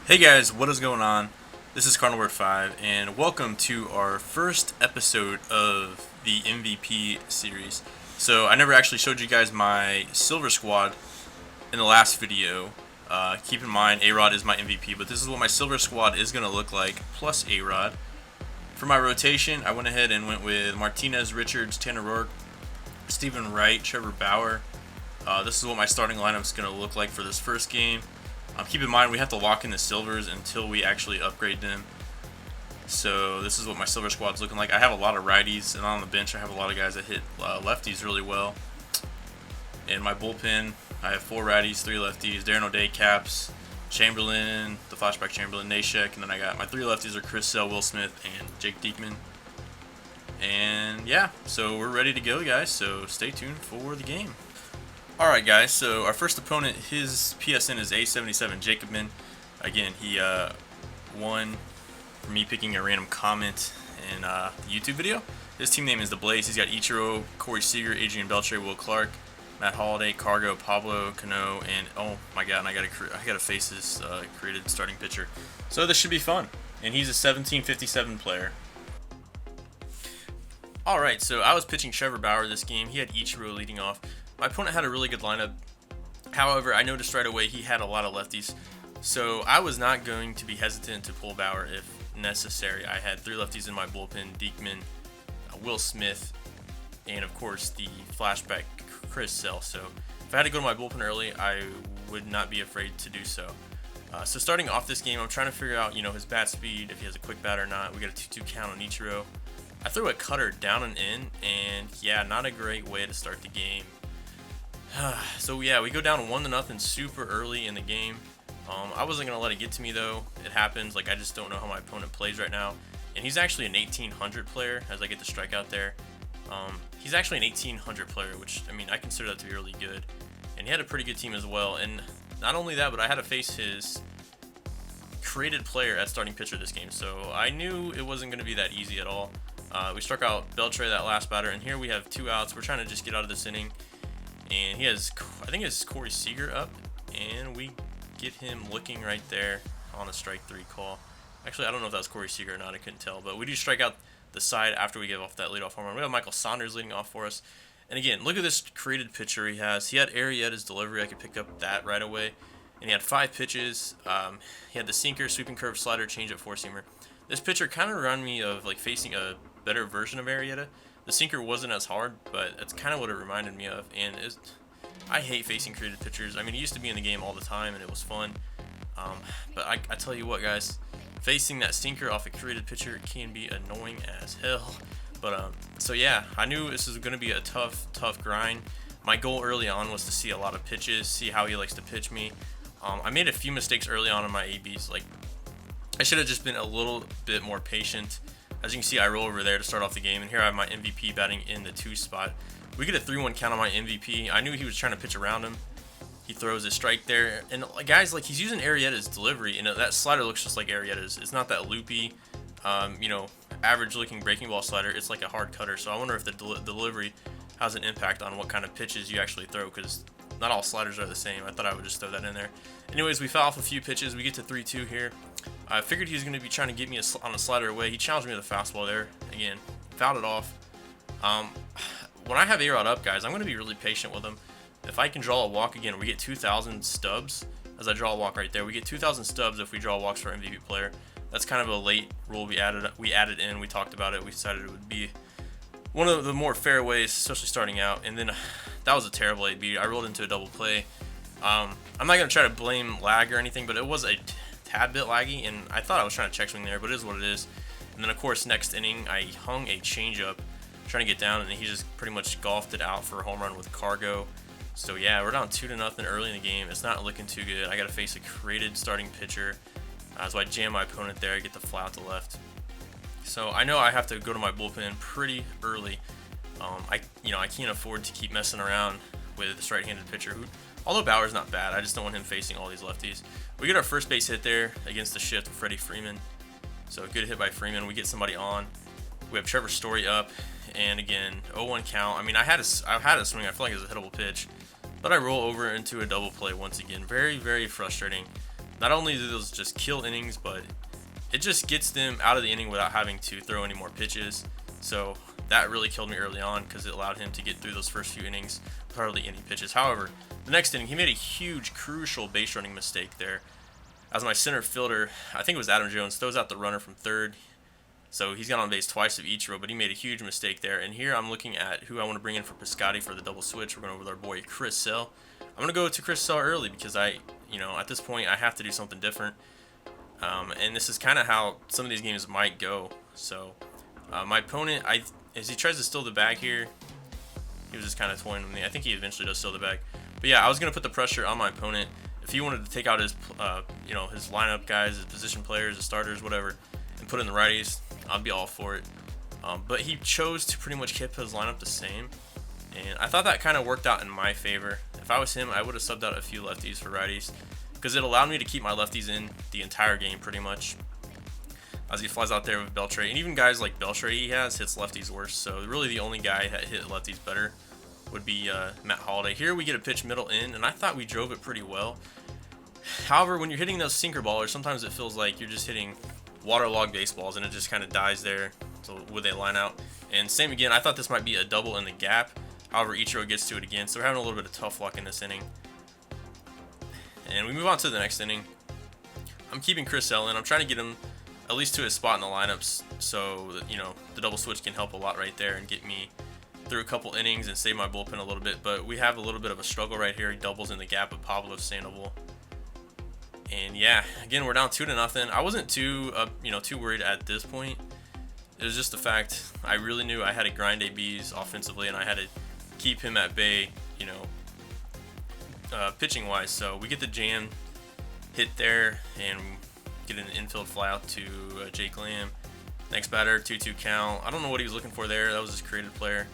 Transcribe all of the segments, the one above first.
Hey guys, what is going on? This is Carnivore 5, and welcome to our first episode of the MVP series. So, I never actually showed you guys my Silver Squad in the last video. Keep in mind, A-Rod is my MVP, but this is what my Silver Squad is going to look like, plus A-Rod. For my rotation, I went ahead and went with Martinez, Richards, Tanner Roark, Stephen Wright, Trevor Bauer. This is what my starting lineup is going to look like for this first game. Keep in mind, we have to lock in the silvers until we actually upgrade them. So this is what my silver squad's looking like. I have a lot of righties, and on the bench I have a lot of guys that hit lefties really well. In my bullpen, I have 4 righties, 3 lefties, Darren O'Day, Caps, Chamberlain, the flashback Chamberlain, Nashek, and then I got my 3 lefties are Chris Sale, Will Smith, and Jake Diekman. And yeah, so we're ready to go, guys, so stay tuned for the game. Alright guys, so our first opponent, his PSN is A77 Jacobman. Again, he won for me picking a random comment in the YouTube video. His team name is The Blaze. He's got Ichiro, Corey Seager, Adrian Beltre, Will Clark, Matt Holliday, Cargo, Pablo Cano, and oh my god, and I gotta face his created starting pitcher. So this should be fun. And he's a 1757 player. Alright, so I was pitching Trevor Bauer this game. He had Ichiro leading off. My opponent had a really good lineup. However, I noticed right away he had a lot of lefties. So I was not going to be hesitant to pull Bauer if necessary. I had 3 lefties in my bullpen, Diekman, Will Smith, and of course the flashback Chris Sale. So if I had to go to my bullpen early, I would not be afraid to do so. So starting off this game, I'm trying to figure out, his bat speed, if he has a quick bat or not. We got a 2-2 count on Ichiro. I threw a cutter down and in, and yeah, not a great way to start the game. So yeah, we go down 1-0 super early in the game. I wasn't gonna let it get to me though. It happens. Like, I just don't know how my opponent plays right now. And he's actually an 1800 player, as I get the strikeout there. He's actually an 1800 player, which I consider that to be really good. And he had a pretty good team as well. And not only that, but I had to face his created player at starting pitcher this game, so I knew it wasn't gonna be that easy at all. We struck out Beltre, that last batter, and here we have 2 outs. We're trying to just get out of this inning. And he has, I think it's Corey Seager up, and we get him looking right there on a strike 3 call. Actually, I don't know if that was Corey Seager or not, I couldn't tell, but we do strike out the side after we give off that leadoff home run. We have Michael Saunders leading off for us. And again, look at this created pitcher he has. He had Arrieta's delivery, I could pick up that right away. And he had 5 pitches. He had the sinker, sweeping curve, slider, changeup, 4-seamer. This pitcher kind of reminded me of like facing a better version of Arrieta. The sinker wasn't as hard, but that's kind of what it reminded me of. And I hate facing created pitchers. It used to be in the game all the time, and it was fun. But I tell you what, guys, facing that sinker off a created pitcher can be annoying as hell. But so yeah, I knew this was going to be a tough grind. My goal early on was to see a lot of pitches, see how he likes to pitch me. I made a few mistakes early on in my ABs. Like, I should have just been a little bit more patient. As you can see, I roll over there to start off the game, and here I have my MVP batting in the 2 spot. We get a 3-1 count on my MVP. I knew he was trying to pitch around him. He throws a strike there, and guys, like, he's using Arrieta's delivery, and that slider looks just like Arrieta's. It's not that loopy, average-looking breaking ball slider. It's like a hard cutter. So I wonder if the delivery has an impact on what kind of pitches you actually throw, because not all sliders are the same. I thought I would just throw that in there. Anyways, we foul off a few pitches. We get to 3-2 here. I figured he was going to be trying to get me on a slider away. He challenged me with a fastball there. Again, fouled it off. When I have A-Rod up, guys, I'm going to be really patient with him. If I can draw a walk again, we get 2,000 stubs. As I draw a walk right there, we get 2,000 stubs if we draw walks for our MVP player. That's kind of a late rule we added in. We talked about it. We decided it would be one of the more fair ways, especially starting out. And then that was a terrible AB. I rolled into a double play. I'm not going to try to blame lag or anything, but it was a tad bit laggy, and I thought I was trying to check swing there, but it is what it is. And then, of course, next inning, I hung a changeup, trying to get down, and he just pretty much golfed it out for a home run with Cargo. So yeah, we're down 2-0 early in the game. It's not looking too good. I got to face a created starting pitcher. So I jam my opponent there. I get the fly out to left. So I know I have to go to my bullpen pretty early. I can't afford to keep messing around with this right-handed pitcher who, although Bauer's not bad, I just don't want him facing all these lefties. We get our first base hit there against the shift with Freddie Freeman. So a good hit by Freeman. We get somebody on. We have Trevor Story up, and again, 0-1 count. I had a swing. I feel like it was a hittable pitch, but I roll over into a double play once again. Very, very frustrating. not only do those just kill innings, but it just gets them out of the inning without having to throw any more pitches. So that really killed me early on because it allowed him to get through those first few innings with hardly any pitches. However, the next inning, he made a huge, crucial base running mistake there. As my center fielder, I think it was Adam Jones, throws out the runner from third. So he's got on base twice of Ichiro, but he made a huge mistake there. And here I'm looking at who I want to bring in for Piscotty for the double switch. We're going over with our boy Chris Sale. I'm going to go to Chris Sale early because at this point I have to do something different. And this is kind of how some of these games might go. So my opponent, as he tries to steal the bag here, he was just kind of toying with me. I think he eventually does steal the bag. But yeah, I was going to put the pressure on my opponent. If he wanted to take out his, his lineup guys, his position players, his starters, whatever, and put in the righties, I'd be all for it. But he chose to pretty much keep his lineup the same. And I thought that kind of worked out in my favor. If I was him, I would have subbed out a few lefties for righties because it allowed me to keep my lefties in the entire game pretty much. As he flies out there with Beltre, and even guys like Beltre he has hits lefties worse. So really the only guy that hit lefties better would be Matt Holliday. Here we get a pitch middle in, and I thought we drove it pretty well. However, when you're hitting those sinker ballers, sometimes it feels like you're just hitting waterlogged baseballs, and it just kind of dies there. So would they line out? And same again, I thought this might be a double in the gap. However, Ichiro gets to it again, so we're having a little bit of tough luck in this inning. And we move on to the next inning. I'm keeping Chris Sale in. I'm trying to get him at least to his spot in the lineups, so that, the double switch can help a lot right there and get me through a couple innings and save my bullpen a little bit. But we have a little bit of a struggle right here. He doubles in the gap with Pablo Sandoval. And yeah, again, we're down 2-0. I wasn't too worried at this point. It was just the fact I really knew I had to grind ABs offensively, and I had to keep him at bay, pitching wise. So we get the jam hit there and get an infield fly out to Jake Lamb. Next batter, 2-2 count. I don't know what he was looking for there. That was his creative player.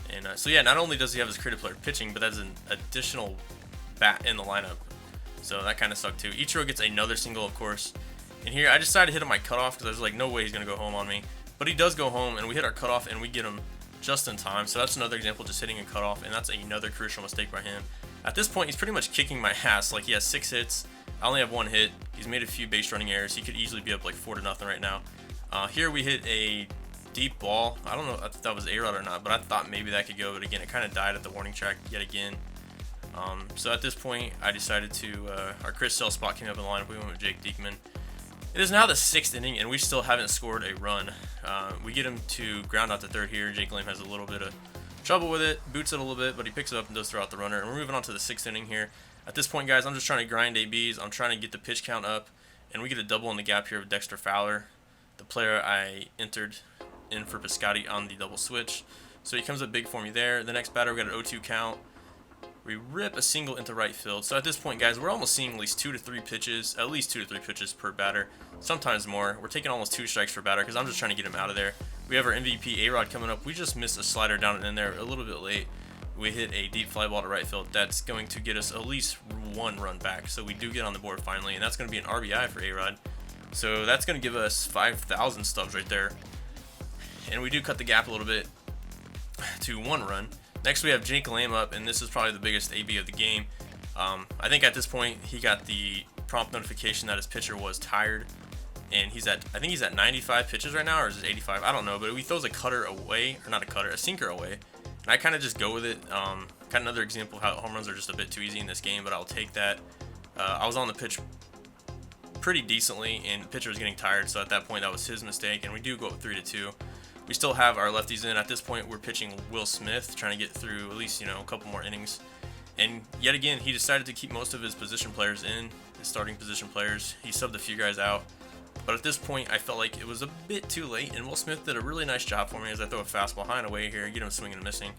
And so yeah, not only does he have his creative player pitching, but that's an additional bat in the lineup. So that kind of sucked too. Ichiro gets another single, of course. And here I decided to hit him my cutoff because I was like, no way he's going to go home on me. But he does go home, and we hit our cutoff, and we get him just in time. So that's another example, just hitting a cutoff, and that's another crucial mistake by him. At this point, he's pretty much kicking my ass. Like, he has 6 hits. I only have 1 hit. He's made a few base running errors. He could easily be up like 4-0 right now. Here we hit a deep ball. I don't know if that was A-Rod or not, but I thought maybe that could go. But again, it kind of died at the warning track yet again. So at this point, I decided to, our Chris Sale spot came up in the lineup. We went with Jake Diekman. It is now the 6th inning, and we still haven't scored a run. We get him to ground out to third here. Jake Lamb has a little bit of trouble with it, boots it a little bit, but he picks it up and does throw out the runner. And we're moving on to the 6th inning here. At this point, guys, I'm just trying to grind ABs. I'm trying to get the pitch count up, and we get a double in the gap here with Dexter Fowler, the player I entered in for Piscotty on the double switch. So he comes up big for me there. The next batter, we got an 0-2 count. We rip a single into right field. So at this point, guys, we're almost seeing at least 2 to 3 pitches, at least 2 to 3 pitches per batter, sometimes more. We're taking almost 2 strikes per batter because I'm just trying to get him out of there. We have our MVP A-Rod coming up. We just missed a slider down and in there a little bit late. We hit a deep fly ball to right field. That's going to get us at least 1 run back. So we do get on the board finally, and that's going to be an RBI for A-Rod. So that's going to give us 5,000 stubs right there. And we do cut the gap a little bit to 1 run. Next, we have Jake Lamb up, and this is probably the biggest AB of the game. I think at this point, he got the prompt notification that his pitcher was tired, and I think he's at 95 pitches right now, or is it 85? I don't know, but he throws a cutter away, or not a cutter, a sinker away, and I kind of just go with it. Kind of another example of how home runs are just a bit too easy in this game, but I'll take that. I was on the pitch pretty decently, and the pitcher was getting tired, so at that point, that was his mistake, and we do go up 3-2. We still have our lefties in. At this point, we're pitching Will Smith, trying to get through at least, a couple more innings. And yet again, he decided to keep most of his position players in, his starting position players. He subbed a few guys out. But at this point, I felt like it was a bit too late, and Will Smith did a really nice job for me as I throw a fastball high and away here, get him swinging and missing.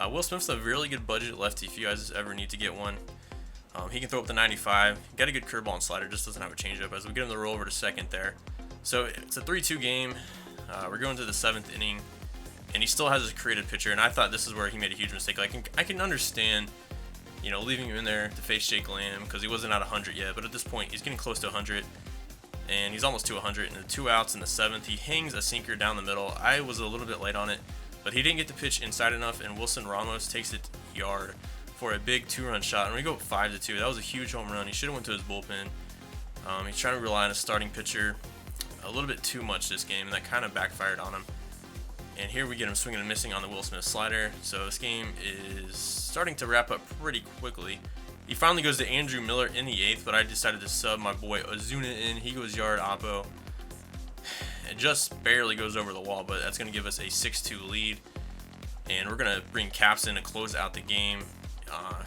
Will Smith's a really good budget lefty if you guys ever need to get one. He can throw up to 95. Got a good curveball and slider, just doesn't have a changeup as we get him to roll over to second there. So it's a 3-2 game. We're going to the 7th inning, and he still has his creative pitcher, and I thought this is where he made a huge mistake. I can understand, leaving him in there to face Jake Lamb because he wasn't at 100 yet, but at this point, he's getting close to 100, and he's almost to 100, and the 2 outs in the 7th, he hangs a sinker down the middle. I was a little bit late on it, but he didn't get the pitch inside enough, and Wilson Ramos takes it yard for a big 2-run shot, and we go 5-2. That was a huge home run. He should have went to his bullpen. He's trying to rely on a starting pitcher a little bit too much this game, and that kind of backfired on him. And here we get him swinging and missing on the Will Smith slider. So this game is starting to wrap up pretty quickly. He finally goes to Andrew Miller in the 8th, but I decided to sub my boy Ozuna in. He goes yard oppo. It just barely goes over the wall, but that's going to give us a 6-2 lead. And we're going to bring Caps in to close out the game.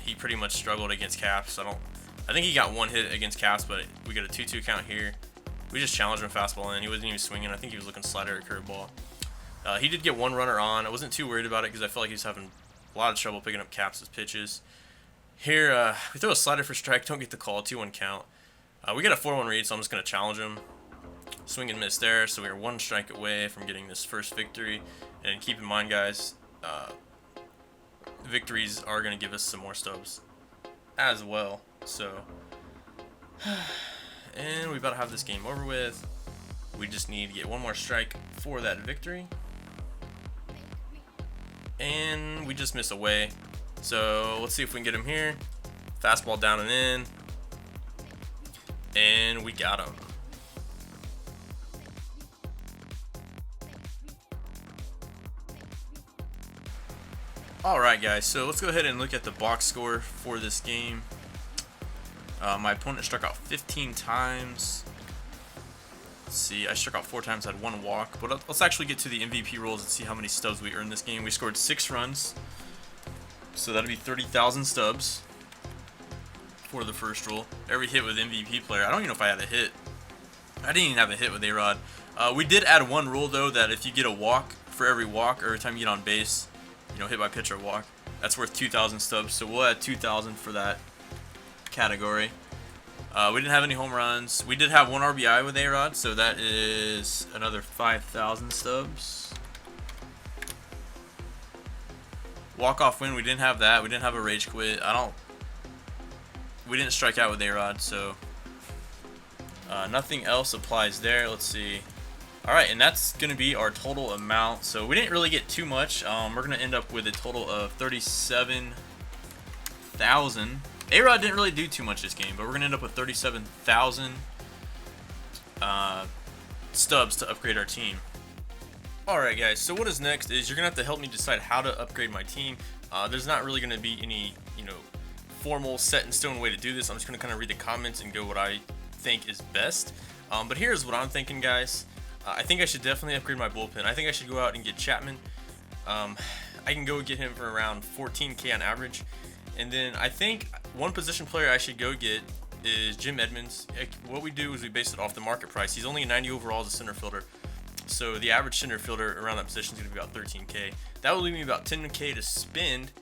He pretty much struggled against Caps. I think he got one hit against Caps, but we got a 2-2 count here. We just challenged him fastball in. He wasn't even swinging. I think he was looking slider or curveball. He did get one runner on. I wasn't too worried about it because I felt like he was having a lot of trouble picking up Caps' pitches. Here, we throw a slider for strike. Don't get the call. 2-1 count. We got a 4-1 read, so I'm just going to challenge him. Swing and miss there, so we are 1 strike away from getting this first victory. And keep in mind, guys, victories are going to give us some more stubs as well. So, and we about to have this game over with. We just need to get 1 more strike for that victory. And we just miss away. So let's see if we can get him here. Fastball down and in. And we got him. Alright guys, so let's go ahead and look at the box score for this game. My opponent struck out 15 times. Let's see, I struck out 4 times, had 1 walk. But let's actually get to the MVP rolls and see how many stubs we earned this game. We scored 6 runs. So that'll be 30,000 stubs for the first roll. Every hit with MVP player. I don't even know if I had a hit. I didn't even have a hit with A-Rod. We did add 1 rule though, that if you get a walk for every walk, or every time you get on base, you know, hit by pitch or walk, that's worth 2,000 stubs. So we'll add 2,000 for that category. We didn't have any home runs. We did have 1 RBI with A-Rod, so that is another 5,000 stubs. Walk-off win, we didn't have that. We didn't have a rage quit. We didn't strike out with A-Rod, so nothing else applies there. Let's see. Alright, and that's going to be our total amount. So we didn't really get too much. We're going to end up with a total of 37,000. A-Rod didn't really do too much this game, but we're going to end up with 37,000 stubs to upgrade our team. Alright guys, so what is next is you're going to have to help me decide how to upgrade my team. There's not really going to be any, formal set in stone way to do this. I'm just going to kind of read the comments and go what I think is best. But here's what I'm thinking, guys. I think I should definitely upgrade my bullpen. I think I should go out and get Chapman. I can go get him for around 14K on average. And then I think one position player I should go get is Jim Edmonds. What we do is we base it off the market price. He's only a 90 overall as a center fielder. So the average center fielder around that position is going to be about 13K. That would leave me about 10K to spend.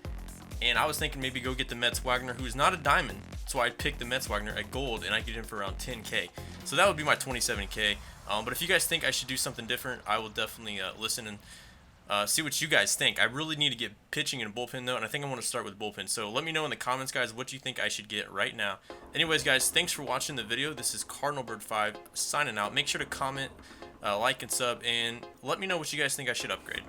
And I was thinking maybe go get the Mets Wagner, who is not a diamond. So I'd pick the Mets Wagner at gold, and I'd get him for around 10K. So that would be my 27K. But if you guys think I should do something different, I will definitely listen and see what you guys think. I really need to get pitching and bullpen though, and I think I want to start with bullpen. So let me know in the comments, guys, what you think I should get right now. Anyways, guys, thanks for watching the video. This is CardinalBird5 signing out. Make sure to comment, like, and sub, and let me know what you guys think I should upgrade.